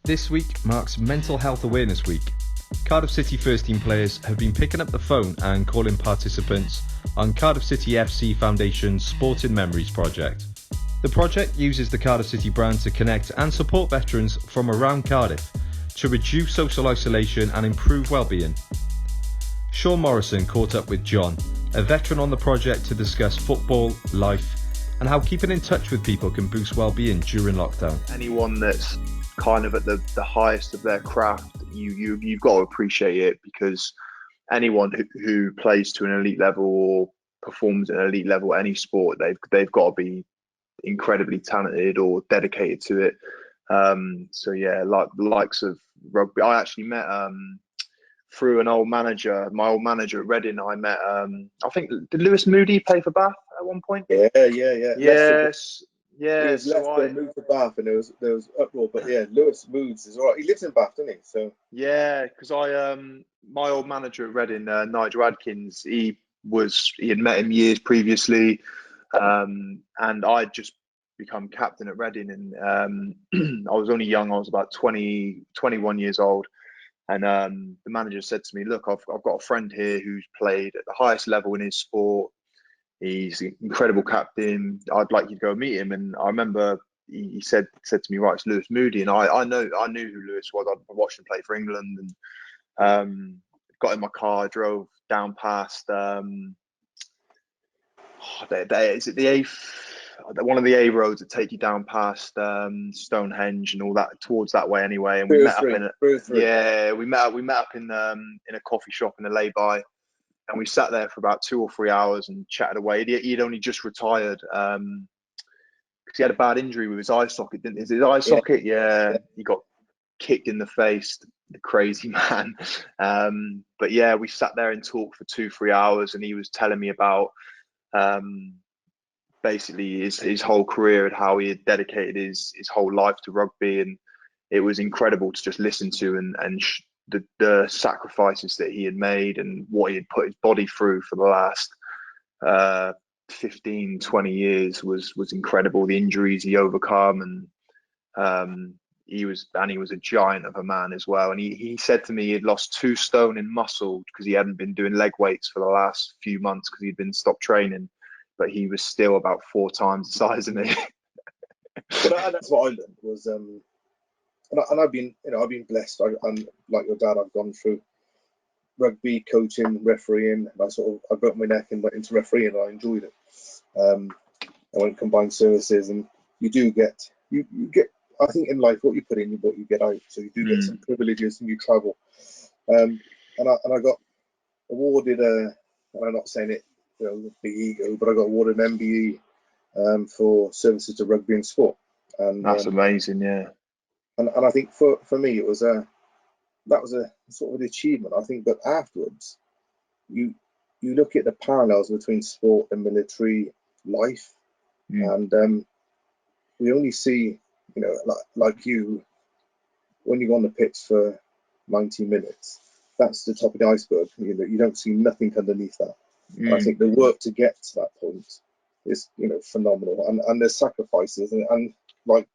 This week marks Mental Health Awareness Week. Cardiff City first team players have been picking up the phone and calling participants on Cardiff City FC Foundation's Sporting Memories project. The project uses the Cardiff City brand to connect and support veterans from around Cardiff to reduce social isolation and improve well-being. Sean Morrison caught up with John, a veteran on the project, to discuss football, life, and how keeping in touch with people can boost well-being during lockdown. Anyone that's kind of at the highest of their craft, you've got to appreciate it, because anyone who plays to an elite level or performs at an elite level at any sport, they've got to be incredibly talented or dedicated to it. So yeah, like the likes of rugby. I actually met through an old manager, my old manager at Reading. I met I think, did Lewis Moody play for Bath at one point? Yeah. Yes. Yeah, so moved to Bath, and there was uproar. But yeah, Lewis Moods is all right. He lives in Bath, doesn't he? So yeah, because my old manager at Reading, Nigel Adkins, he had met him years previously, and I'd just become captain at Reading, and I was only young. I was about 20, 21 years old, and the manager said to me, "Look, I've got a friend here who's played at the highest level in his sport. He's an incredible captain. I'd like you to go meet him." And I remember he said to me, "Right, it's Lewis Moody." And I knew who Lewis was. I'd watched him play for England, and got in my car, drove down past is it the A, one of the A roads that take you down past Stonehenge and all that, towards that way anyway. And we met up in a coffee shop in a lay-by. And we sat there for about 2 or 3 hours and chatted away. He'd only just retired because he had a bad injury with his eye socket. Is it his eye socket? Yeah. He got kicked in the face, the crazy man. But yeah, we sat there and talked for 2-3 hours, and he was telling me about basically his whole career and how he had dedicated his whole life to rugby. And it was incredible to just listen to and the sacrifices that he had made and what he had put his body through for the last 15, 20 years was incredible. The injuries he overcome, and he was a giant of a man as well. And he said to me he had lost 2 stone in muscle because he hadn't been doing leg weights for the last few months because he'd been stopped training, but he was still about 4 times the size of me. Well, that's what I learned was and I've been blessed. I'm like your dad. I've gone through rugby, coaching, refereeing, and I broke my neck and went into refereeing, and I enjoyed it. I went combined services, and you get. I think in life, what you put in, what you get out. So you do get some privileges, and you travel. And I got awarded and I'm not saying it, big ego, but I got awarded an MBE for services to rugby and sport. And that's amazing, yeah. And I think for me, that was a sort of an achievement, I think. But afterwards, you look at the parallels between sport and military life, and we only see, like you, when you go on the pitch for 90 minutes, that's the top of the iceberg. You don't see nothing underneath that. And I think the work to get to that point is, phenomenal. And there's sacrifices, and like,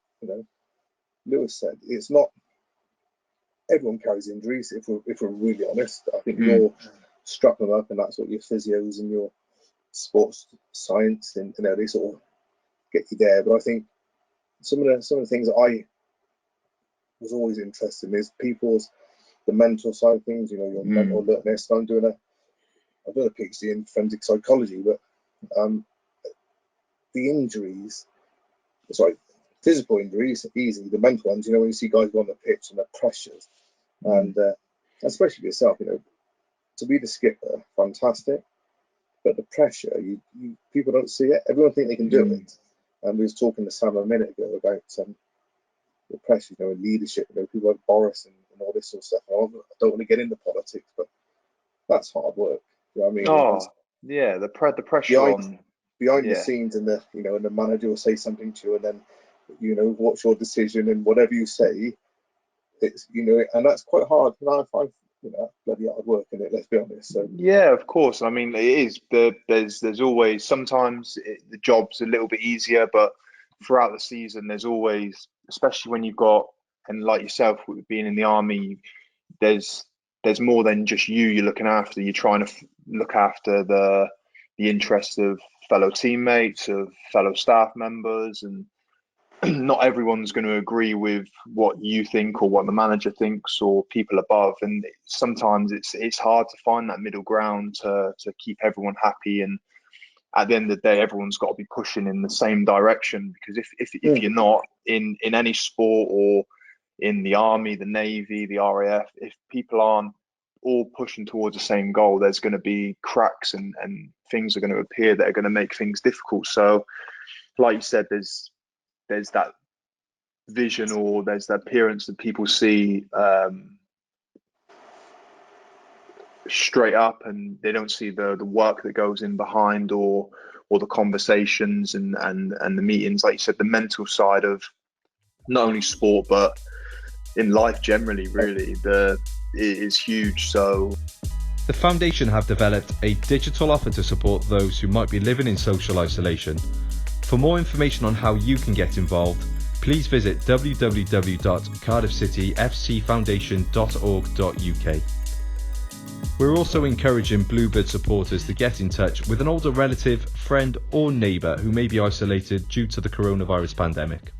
Lewis said, it's not everyone carries injuries. If we're really honest, I think you're struck them up, and that's what your physios and your sports science and they sort of get you there. But I think some of the things that I was always interested in is the mental side of things. Your mental alertness. I've done a PhD in forensic psychology, but the injuries, physical injuries, easy. The mental ones, when you see guys go on the pitch and the pressures, and especially yourself, to be the skipper, fantastic. But the pressure, people don't see it. Everyone think they can do it. And we was talking to Sam a minute ago about the pressure, leadership. People like Boris and all this sort of stuff. I don't want to get into politics, but that's hard work. You know what I mean? Oh, yeah, the pressure behind the scenes, and the and the manager will say something to you, and then what's your decision, and whatever you say, it's and that's quite hard. And I find bloody hard work in it. Let's be honest. So yeah, of course. I mean, it is. There's always sometimes the job's a little bit easier, but throughout the season, there's always, especially when you've got and like yourself, being in the army, there's more than just you're looking after. You're trying to look after the interests of fellow teammates, of fellow staff members, and not everyone's going to agree with what you think or what the manager thinks or people above. And sometimes it's hard to find that middle ground to keep everyone happy. And at the end of the day, everyone's got to be pushing in the same direction, because if you're not in any sport, or in the army, the navy, the RAF, if people aren't all pushing towards the same goal, there's going to be cracks and things are going to appear that are going to make things difficult. So like you said, there's that vision, or there's the appearance that people see straight up, and they don't see the work that goes in behind, or the conversations and the meetings. Like you said, the mental side of not only sport but in life generally, really, it is huge. So the foundation have developed a digital offer to support those who might be living in social isolation. For more information on how you can get involved, please visit www.cardiffcityfcfoundation.org.uk. We're also encouraging Bluebird supporters to get in touch with an older relative, friend or neighbour who may be isolated due to the coronavirus pandemic.